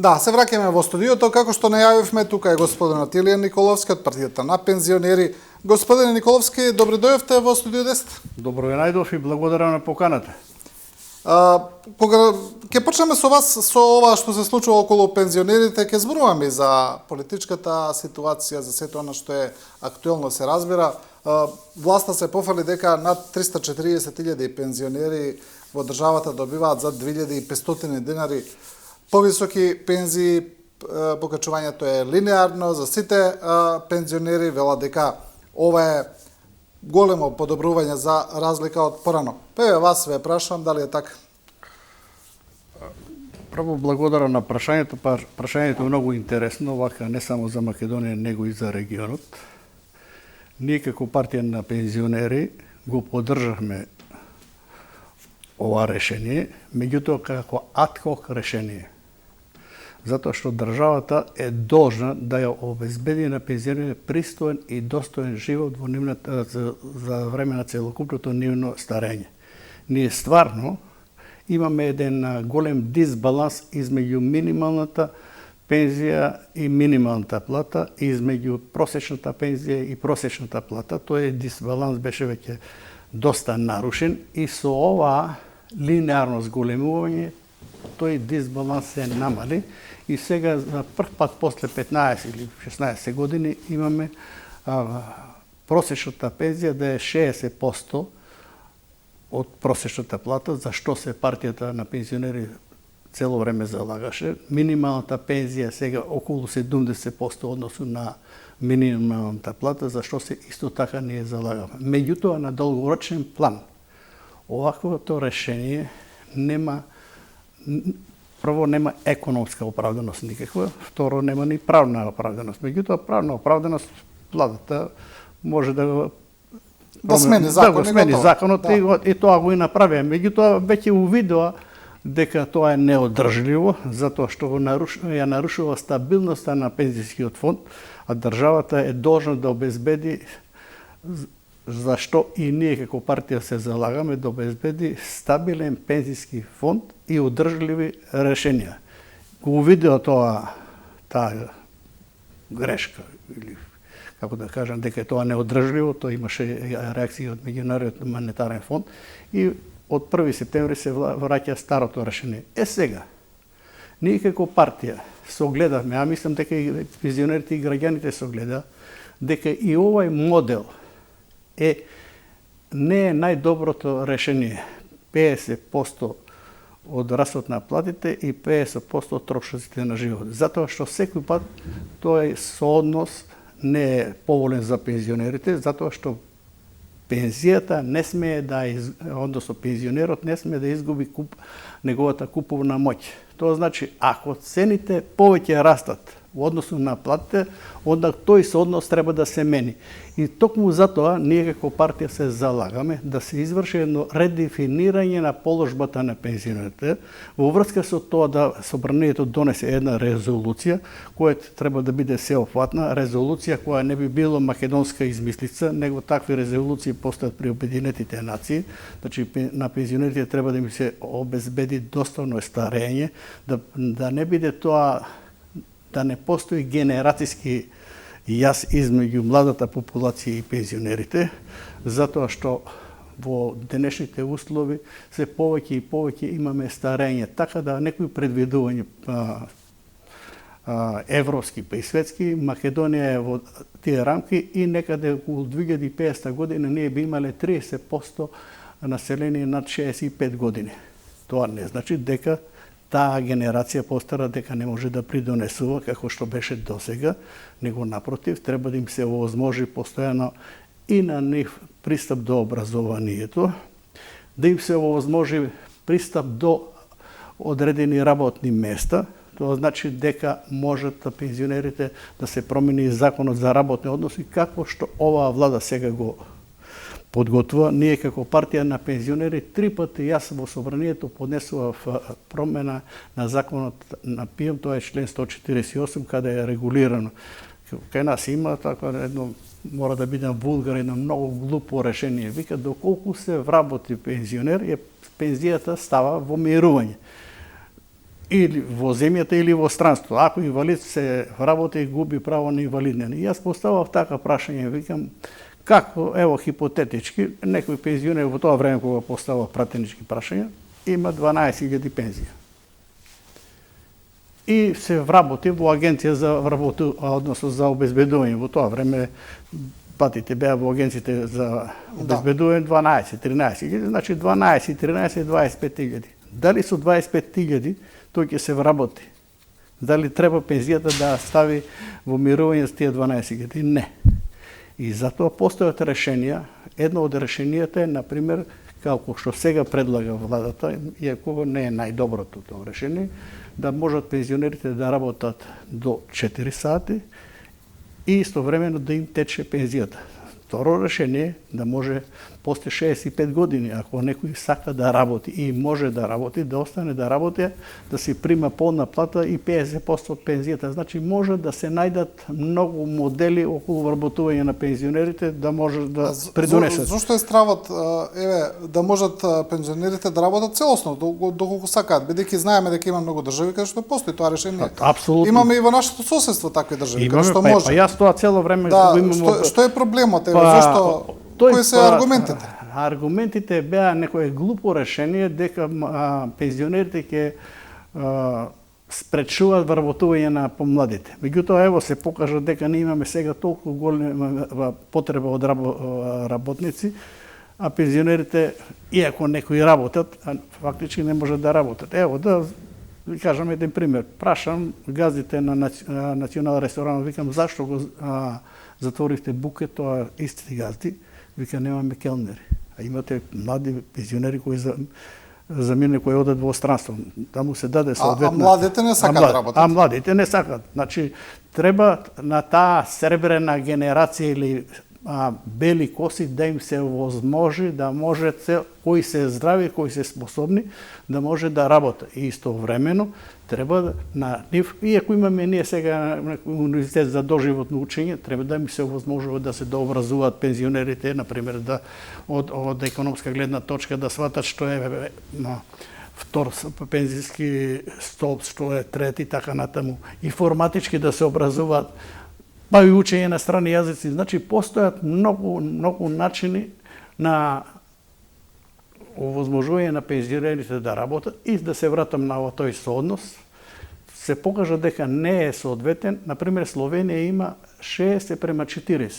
Да, се враќаме во студиото, како што најавивме, тука е господин Атилија Николовски од партијата на пензионери. Господине Николовски, добро дојдовте во студио 10. Добро ја најдов и благодарам на поканата. Кога ќе почнеме со вас со ова што се случува околу пензионерите, ќе зборуваме за политичката ситуација, за сето она што е актуелно се разбира. Власта се пофали дека над 340.000 пензионери во државата добиваат за 2.500 денари повисоки пензии, покачувањето е линеарно за сите пензионери, вела дека ова е големо подобрување за разлика од порано. Вас ве прашам дали е така? Прво благодарам на прашањето, прашањето е многу интересно, вака не само за Македонија, него и за регионот. Ние како партија на пензионери го поддржавме ова решение, меѓутоа како ad-hoc решение. Затоа што државата е должна да ја обезбеди на пензионерите пристоен и достоен живот во нивната за време на целокупното нивно старење. Ние стварно имаме еден голем дисбаланс измеѓу минималната пензија и минималната плата, измеѓу просечната пензија и просечната плата. Тој дисбаланс беше веќе доста нарушен и со ова линеарно зголемување тој дисбаланс се намали и сега за прв пат после 15 или 16 години имаме просечната пензија да е 60% од просечната плата, за што се партијата на пензионери цело време залагаше. Минималната пензија сега околу 70% односу на минималната плата, за што се исто така ние залагаме. Меѓутоа на долгорочен план оваквото решение прво нема економска оправданост никаква, второ нема ни правна оправданост. Меѓутоа правна оправданост владата може да смени законот и тоа го и направи. Меѓутоа веќе увидува дека тоа е неодржливо, затоа што ја нарушува стабилноста на пензискиот фонд, а државата е должна да обезбеди, зашто и ние како партија се залагаме, да обезбеди стабилен пензиски фонд и одржливи решенија. Го увидува таа грешка, или како да кажам, дека тоа неодржливо, тоа имаше реакција од Меѓународниот монетарен фонд и од 1 септември се враќа старото решение. Сега, ние како партија согледавме, а мислам дека и пензионерите и граѓаните согледа, дека и овој модел не е најдоброто решение. 50% од расот на платите и 50% од трошоците на живот. Затоа што секој пат тој сооднос не е поволен за пензионерите, затоа што пензијата не смее односно пензионерот не смее да изгуби неговата куповна моќ. Тоа значи, ако цените повеќе растат во односу на платите, онда тој сооднос треба да се мени. И токму затоа ние како партија се залагаме да се изврши едно редефинирање на положбата на пензионерите во врска со тоа да собранието донесе една резолуција која треба да биде сеопфатна, резолуција која не би било македонска измислица, него такви резолуции постојат при Обединетите нации. Значи на пензионерите треба да им се обезбеди достојно старење, да не биде тоа, да не постои генерацијски јас измеѓу младата популација и пензионерите, затоа што во денешните услови се повеќе и повеќе имаме старење, така да некои предвидување европски па и светски, Македонија е во тие рамки и некаде околу 2050 година ние би имале 30% население над 65 години. Тоа не значи дека таа генерација постара дека не може да придонесува како што беше досега, него напротив треба да им се овозможи постојано и на нив пристап до образованието, да им се овозможи пристап до одредени работни места. Тоа значи дека можат пензионерите да се промени законот за работни односи како што оваа влада сега го подготвува. Ние како партија на пензионери 3 пати јас во собранието поднесував промена на законот на ПИМ, тоа е член 148, каде е регулирано. Кај нас има таква едно, мора да бидам вулгар, едно многу глупо решение. Вика, доколку се вработи пензионер, пензијата става во мирување. или во земјата или во странство. Ако инвалид се вработи, губи право на инвалиднина. И јас поставав така прашање, викам, како, ево, хипотетички, некој пензионер во тоа време кога поставав пратенички прашања, има 12.000 пензија. И се вработи во агенција за односно за обезбедување. Во тоа време платите беа во агенциите за обезбедување 12-13.000, значи 12-13 25.000. Дали со 25.000 тој ќе се вработи? Дали треба пензијата да стави во мирување с тие 12.000? Не. И затоа постојат решенија. Едно од решенијата е, например, како што сега предлага владата, иако не е најдоброто тоа решение, да можат пензионерите да работат до 4 сати и истовремено да им тече пензијата. Второ решение да може после 65 години, ако некој сака да работи и може да работи, да остане да работи, да си прима полна плата и 50% од пензијата. Значи може да се најдат многу модели околу вработување на пензионерите да може да придонесат. Зошто е стравот, да можат пензионерите да работат целосно, доколку сакаат, бидејќи знаеме дека има многу држави каде што постои тоа решение. Апсолутно. Имаме и во нашето соседство такви држави каде што може. Па јас тоа цело време го имам. Што е проблемот? Зошто? Кои се аргументите? Аргументите беа некое глупо решение дека пензионерите ќе спречуваат вработување на помладите. Меѓутоа, ево се покажа дека не имаме сега толку голема потреба од работници, а пензионерите, иако некои работат, фактички не можат да работат. Ево, да ви кажам еден пример. Прашам газдите на Национален ресторан, викам, зашто го затворивте буке, тоа исти газди, вика, немаме келнери. А имате млади пензионери кои замине кои одат во странство. Таму се даде соодветно. А младите не сакаат да работат. А младите не сакаат. Значи, треба на таа сребрена генерација или бели коси да им се возможи да може кои се здрави, кои се способни да може да работат. И истовремено треба на нив, иако имаме ние сега универзитет за доживотно учење, треба да им се возможува да се дообразуваат пензионерите, например, да од економска гледна точка да сватат што е втор пензиски столб, што е трети, така натаму. Информатички да се образуваат, па и учење на страни јазици. Значи, постојат многу начини на овозможување на пензионерите да работат и да се вратам на тој сооднос, се покажа дека не е соодветен. Например, Словенија има 60:40.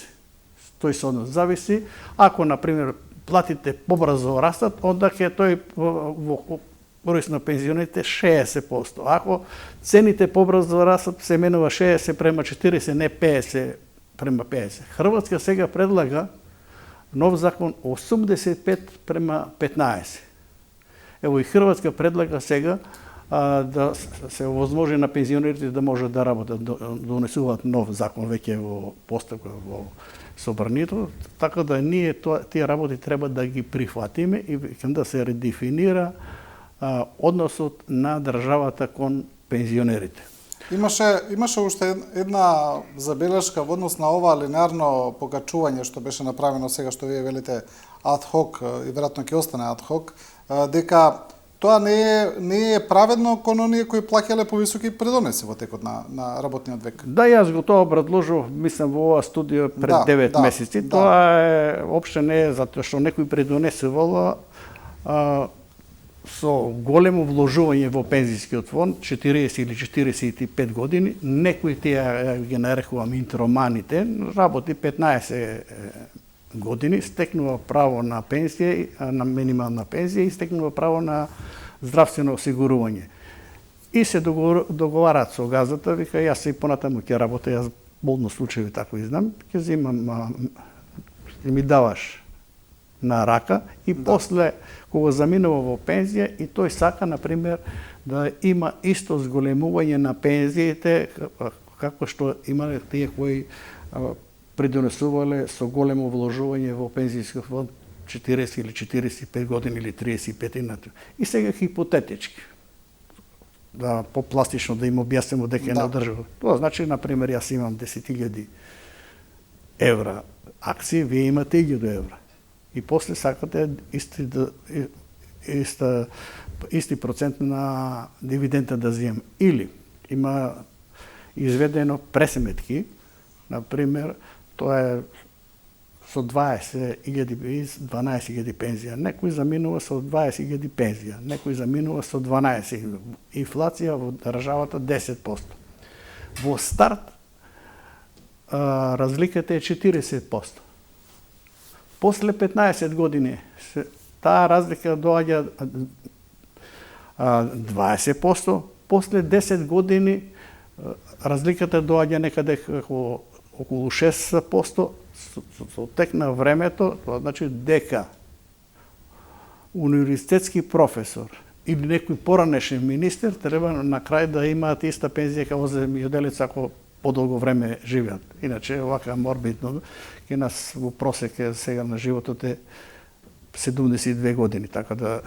Тој сооднос зависи, ако, например, платите побрзо растат, onda ќе тој во корист на пензионерите 60%. Ако цените побрзо растат, се менува 60:40, не 50:50. Хрватска сега предлага нов закон 85:15. Ево и Хрватска предлага сега да се овозможи на пензионерите да можат да работат, донесуваат нов закон веќе во постапка во собранието, така да ние тие работи треба да ги прифатиме и да се редефинира односот на државата кон пензионерите. Имаше уште една забелешка во однос на ова линеарно покачување што беше направено сега, што вие велите ад хок и веројатно ќе остане ад хок, дека тоа не е праведно кон оние кои плаќале повисоки придонеси во текот на работниот век. Да, јас го тоа образложив, мислам, во оваа студија пред 9 месеци. Тоа е опште не е затоа што некој придонесувал со големо вложување во пензискиот фонд, 40 или 45 години, некои тие ги нарекувам интроманите, работи 15 години, стекнува право на пензија, на минимална пензија и стекнува право на здравствено осигурување. И се договараат со газата, вика, јас се и понатаму ќе работам, јас болно случаи тако и знам, ќе земам, ми даваш на рака и после кога заминува во пензија и тој сака, например, да има исто зголемување на пензиите како што имале тие кои придонесувале со големо вложување во пензијски фонд 40 или 45 години или 35. И сега хипотетички, да попластично да им објаснимо дека не одржува. Тоа значи, например, јас имам 10.000 евра акции, вие имате 1.000 евра. И после сакате исти исти процент на дивиденда да земе. Или има изведено пресметки, например, тоа е со 20.000 12.000 пензија. Некој заминува со 20.000 пензија, некој заминува со 12. Инфлација во државата 10%. Во старт разликата е 40%. После 15 години таа разлика доаѓа 20%, после 10 години разликата доаѓа некаде околу 6%. Со тек на времето, тоа значи дека универзитетски професор или некој поранешен министер треба на крај да имаат иста пензија како земјоделец ако подолго време живеат. Иначе овака морбидно ќе нас во просек сега на животот е 72 години, така да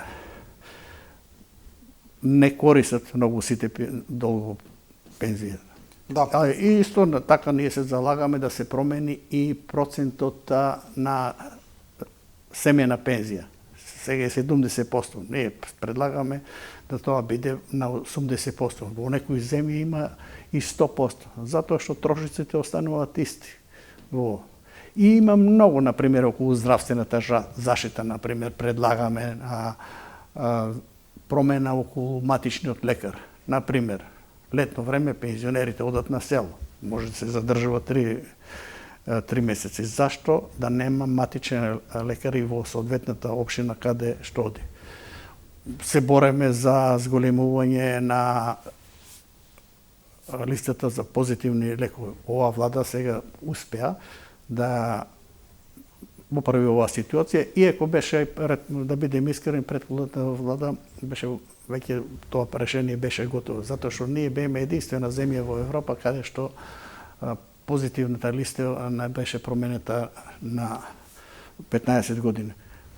не користат многу сите долго пензија. Да. И исто така ние се залагаме да се промени и процентот на семејна пензија. Сега е 70%. Ние предлагаме да тоа биде на 80%. Во некои земји има и 100%, затоа што трошиците остануваат исти. И има многу, например, околу здравствената заштита, например, предлагаме промена околу матичниот лекар. Например, летно време пензионерите одат на село. Може да се задржува 3 месеци. Зашто да нема матичен лекар и во соодветната општина каде што оди? Се бореме за зголемување на листата за позитивни лекови. Оваа влада сега успеа да поправи оваа ситуација, иако беше, да бидем искрени, претходната влада беше веќе тоа решение беше готово, затоа што ние беме единствена земја во Европа каде што позитивната листа не беше променета на 15 години.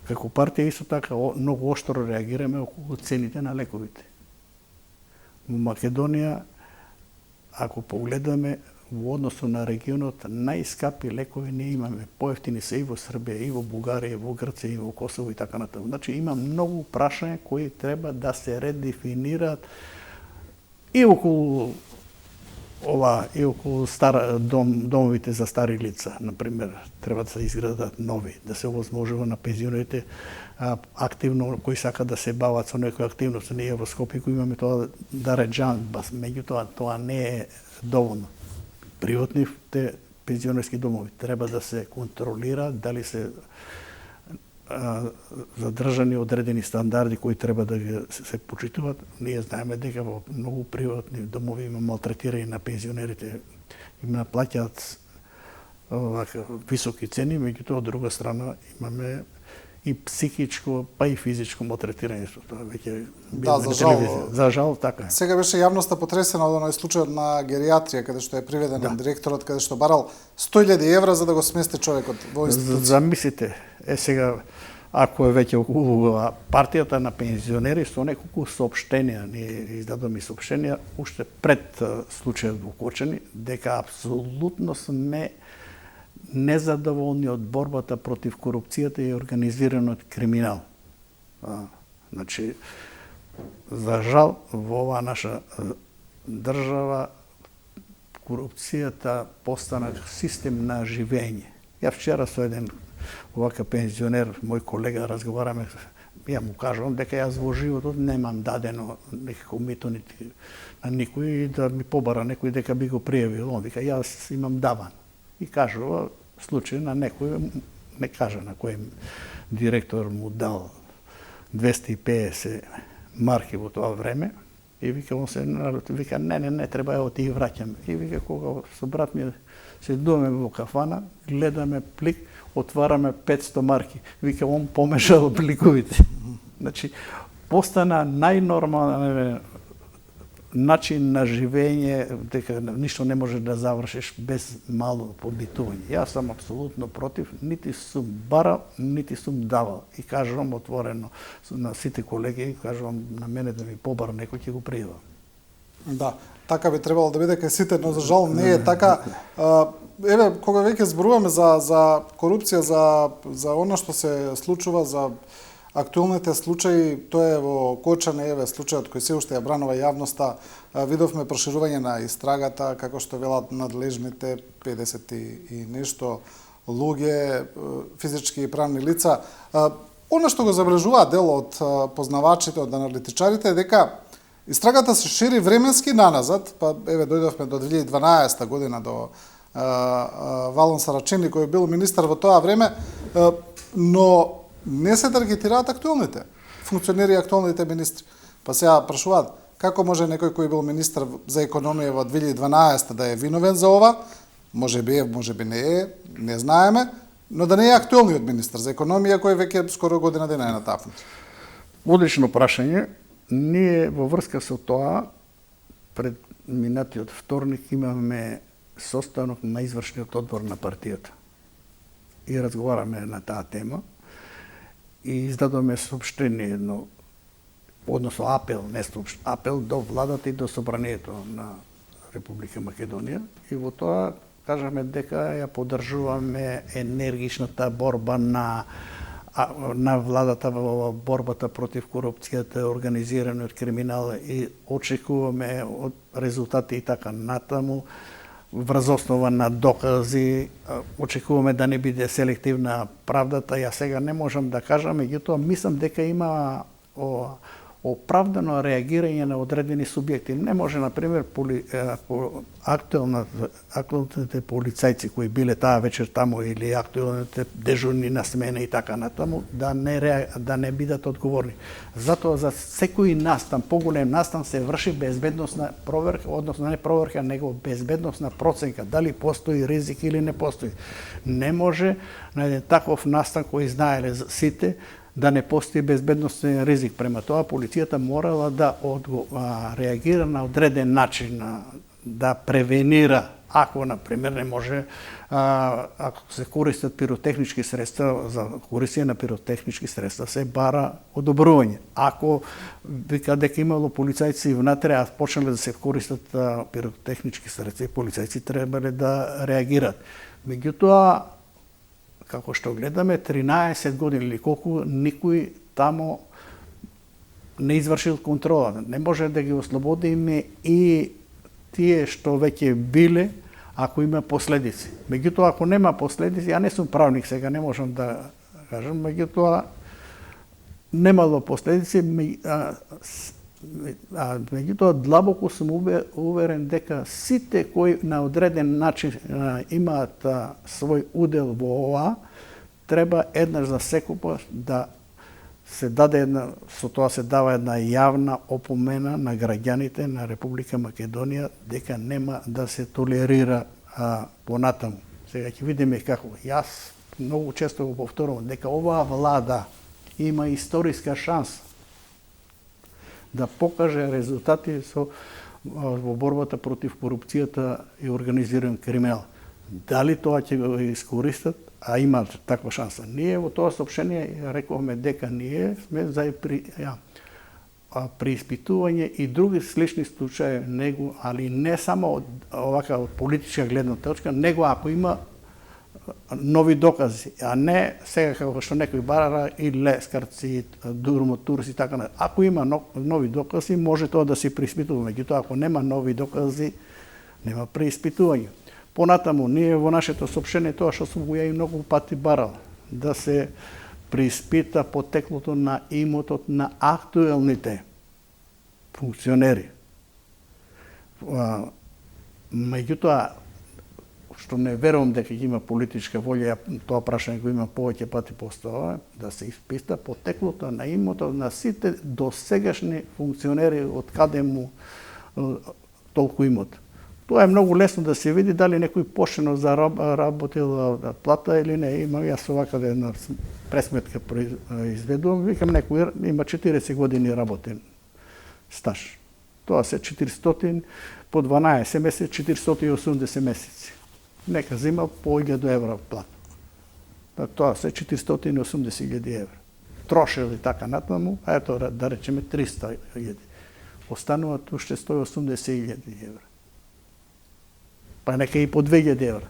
Како партија исто така многу оштро реагираме околу цените на лековите. Во Македонија, ако погледаме во односу на регионот, најскапи лекови не имаме. Поевтини се и во Србија, и во Бугарија, и во Грција, и во Косово и така натаму. Значи има многу прашања кои треба да се редефинираат и околу и околу домовите за стари лица, например, треба да се изградат нови, да се овозможува на пензионерите активно кои сакаат да се бават со некоја активност. Ние во Скопје кои имаме тоа да реџан, меѓутоа тоа не е доволно. Приватните пензионерски домови треба да се контролира дали се задржани одредени стандарди кои треба да се почитуваат. Ние знаеме дека во многу приватни домови има малтретирање на пензионерите, им наплаќаат високи цени, меѓутоа од друга страна имаме и психичко, па и физичко малтретирање. Тоа веќе за жал. За жал така е. Сега беше јавноста потресена од оној случај на гериатрија каде што е приведен директорот, каде што барал 100.000 евра за да го смести човекот во институција. Замислите, сега ако е веќе улога партијата на пензионери со неколку соопштенија, ние издадоме соопштенија уште пред случајот во Кочани, дека апсолутно сме незадоволни од борбата против корупцијата и организираниот криминал. Значи, за жал, во оваа наша држава корупцијата постана систем на живење. Ја вчера со еден овака пензионер, мој колега, разговараме, ја му кажувам дека јас во животот немам дадено некако мито нити на никој да ми побара некој дека би го пријавил. Он вика, јас имам даван. И кажува случај на некој, не кажа на кој директор му дал 250 марки во тоа време, и вика, он се вика, не, треба, ево ти ги враќам. И вика, кога со брат ми седуваме во кафана, гледаме плик, отвараме 500 марки. Вика, он помешал пликовите. Значи, постана најнормален начин на живење, дека ништо не може да завршиш без мало побитување. Јас сум апсолутно против, нити сум барал, нити сум давал. И кажувам отворено на сите колеги, кажувам на мене да ми побара некој ќе го пријава. Да, така би требало да биде кај сите, но за жал не е така. Еве, кога веќе зборуваме за корупција, за она што се случува, за актуелните случаи, тоа е во Кочане, еве случајот кој се уште ја бранува јавноста, видовме проширување на истрагата, како што велат надлежните 50 и нешто луѓе, физички и правни лица. Она што го забележуваат дел од познавачите, од аналитичарите, е дека истрагата се шири временски наназад, па еве дојдовме до 2012 година до Валон Сарачини кој бил министар во тоа време, но не се таргетираат актуелните функционери и актуелните министри. Па сега прашуваат како може некој кој бил министар за економија во 2012 да е виновен за ова? Може би не е, не знаеме, но да не е актуелниот министар за економија кој веќе скоро година дена е на таа функција. Одлично прашање. Ние во врска со тоа пред минатиот вторник имаме состанок на извршниот одбор на партијата. И разговараме на таа тема и издадоме соопштение едно, односно апел до владата и до собранието на Република Македонија и во тоа кажаме дека ја поддржуваме енергичната борба на владата во борбата против корупцијата, организираниот криминал и очекуваме од резултати и така натаму врз основа на докази, очекуваме да не биде селективна правдата. Ја сега не можам да кажам, меѓутоа мислам дека има оправдано реагирање на одредени субјекти. Не може, например, актуелните полицајци кои биле таа вечер таму или актуелните дежурни на смена и така натаму да не бидат одговорни. Затоа за секој настан, поголем настан се врши безбедносна проверка, односно не проверка, него безбедносна проценка, дали постои ризик или не постои. Не може на еден таков настан кој знаеле сите да не постои безбедносен ризик. Према тоа, полицијата морала да реагира на одреден начин, да превенира, ако, например, не може, ако се користат пиротехнички средства, за користење на пиротехнички средства се бара одобрување. Ако вика дека имало полицајци внатре, а почнале да се користат пиротехнички средства, полицајци требале да реагираат. Меѓутоа, како што гледаме, 13 години или колку никој тамо не извршил контрола. Не може да ги ослободиме и тие што веќе биле, ако има последици. Меѓутоа, ако нема последици, ја не сум правник сега, не можам да кажам, меѓутоа, немало последици, меѓутоа, длабоко сум уверен дека сите кои на одреден начин имаат свој удел во ова, треба еднаш за секогаш да се даде со тоа се дава една јавна опомена на граѓаните на Република Македонија дека нема да се толерира понатаму. Сега ќе видиме како. Јас многу често го повторувам дека оваа влада има историска шанса да покаже резултати во борбата против корупцијата и организиран криминал. Дали тоа ќе го искористат, а има таква шанса. Ние во тоа соопштение рековме дека ние сме за преиспитување и други слични случаи него, али не само овака од политичка гледна точка, него ако има нови докази, а не сега како што некои бара и лескарци, дурмотурци и така натаму. Ако има нови докази, може тоа да се преиспитува. Меѓутоа, ако нема нови докази, нема преиспитување. Понатаму, ние во нашето соопштение, тоа што сум го ја и многу пати барал, да се преиспита потеклото на имотот на актуелните функционери. Меѓутоа, што не верувам дека има политичка волја, тоа прашање го има повеќе пати поставено, да се испита потеклото на имотот на сите досегашни функционери од каде му толку имот. Тоа е многу лесно да се види дали некој поштено заработил плата или не. Имам јас овака една пресметка изведувам, викам некој има 40 години работен стаж. Тоа се 400 по 12 месеци, 480 месеци. Нека зима по 1000 евра плата. Тоа се 480.000 евра. Трошел и така натаму, а ето да речеме 300.000. Остануваат уште 180.000 евра. Па нека и по 2000 евра.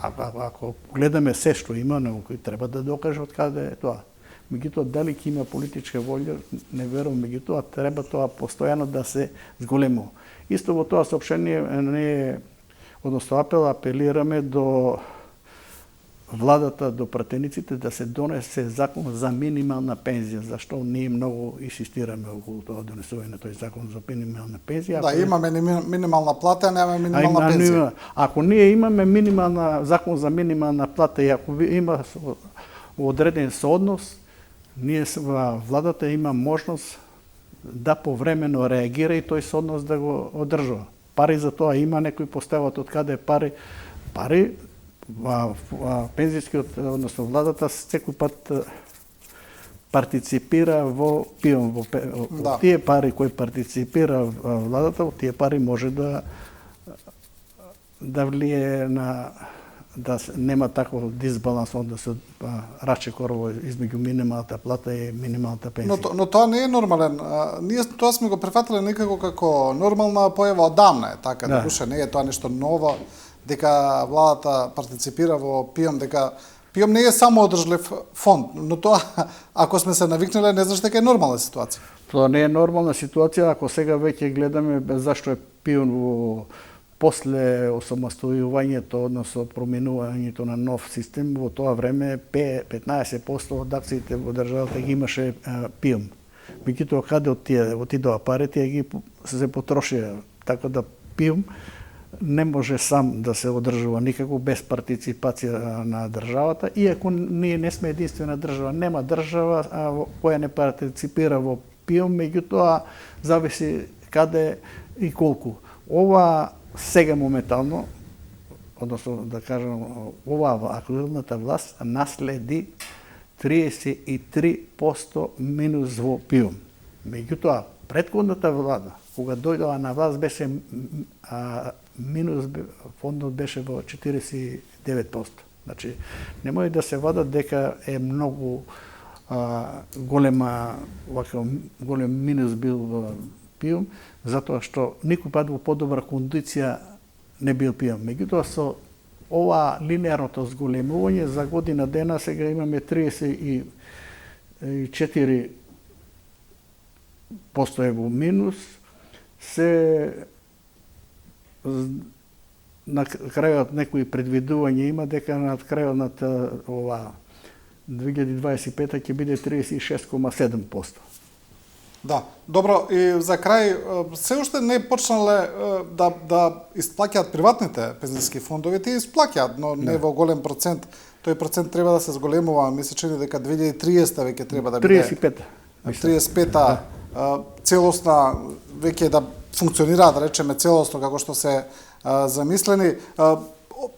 Ако гледаме се што има, некој треба да докаже од каде е тоа. Меѓутоа, дали ќе има политичка волја, не верувам, меѓутоа треба тоа постојано да се зголемува. Исто во тоа соопштение односно апелираме до владата, до пратениците да се донесе закон за минимална пензија, зашто ние многу инсистираме околу тоа донесување на тој закон за минимална пензија. Да, имаме минимална плата, немаме минимална пензија. Ако ние имаме закон за минимална плата и ако има одреден сооднос, ние владата има можност да повремено реагира и тој сооднос да го одржува. Пари за тоа има, некои постават од каде пари. Пензискиот, односно владата секој пат партиципира во ПИОМ. Да. Тие пари кои партиципира владата, тие пари може да влие на да нема таков дисбаланс, да се рачекорово измеѓу минималната плата и минималната пензија. Но тоа не е нормален. Ние тоа сме го прифатиле некако како нормална појава одамна е така, да душа не е тоа нешто ново, дека владата партиципира во ПИОМ, дека ПИОМ не е само одржлив фонд, но тоа ако сме се навикнале не знаеш дека е нормална ситуација. Тоа не е нормална ситуација ако сега веќе гледаме зашто е ПИОМ во после осамостојувањето, односно променувањето на нов систем, во тоа време 15% од акциите во државата ги имаше ПИОМ. Меѓутоа каде отидоа пари, тие ги се потрошија, така да ПИОМ не може сам да се одржува никако без партиципација на државата, иако ние не сме единствена држава. Нема држава која не партиципира во ПИОМ, меѓутоа зависи каде и колку. Ова сега моментално, односно да кажем, ова актуелната власт наследи 33% минус во ПИОМ. Меѓутоа, претходната влада, кога дојдоа на власт, беше минус, фондот беше во 49%. Значи, немој да се вадат дека е многу голем минус бил во ПИОМ, затоа што никој пат во подобра кондиција не бил ПИОМ. Меѓутоа со ова линеарното зголемување за година дена сега имаме 34% е во минус, се на крајот некои предвидувања има дека на крајот на ова 2025 ќе биде 36,7%. Да, добро, и за крај, се уште не почнале да исплаќаат приватните пензиски фондови, тие исплаќаат, но не во голем процент. Тој процент треба да се зголемува, ми се чини дека 2030 веќе треба да биде 35-та целосна веќе да функционира, да речеме целосно како што се замислени.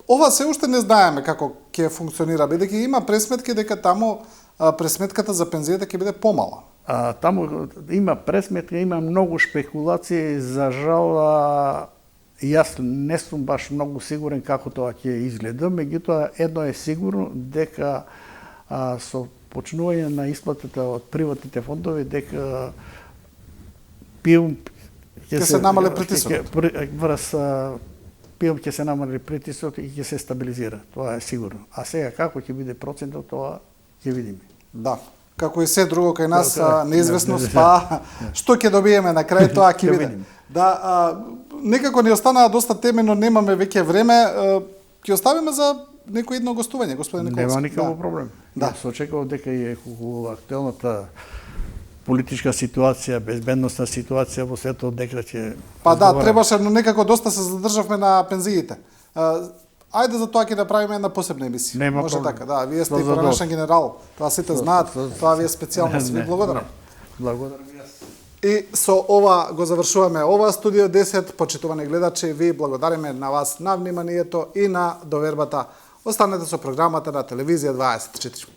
Ова се уште не знаеме како ќе функционира, бидејќи има пресметки дека таму пресметката за пензијата ќе биде помала. Таму има пресметка, има многу шпекулации, за жал јас не сум баш многу сигурен како тоа ќе изгледа, меѓутоа едно е сигурно дека со почнување на исплатата од приватните фондови дека ПИОМ ќе се намали притисокот. ПИОМ ќе се намали притисокот и ќе се стабилизира, тоа е сигурно. А сега како ќе биде процентот, тоа ќе видиме. Да. Како и се друго кај нас, неизвестност, па што ќе добиеме на крај, тоа ќе видиме. Да, некако ни останаа доста теми, но немаме веќе време. Ќе оставиме за некој едно гостување, господин Николовски. Нема никаков проблем. Да. Се очекува дека и актуелната политичка ситуација, безбедносна ситуација во светот дека ќе... Па да, требаше, но некако доста се задржавме на пензиите. Ајде за тоа ќе направиме една посебна емисија. Нема може проблем. Така, да, вие сте и поранешен генерал, тоа сите знаат, тоа ви е специјално, ви благодарам. Благодарам и јас. И со ова го завршуваме ова студио 10, почитувани гледачи, ви благодариме на вас на вниманието и на довербата. Останете со програмата на телевизија 24.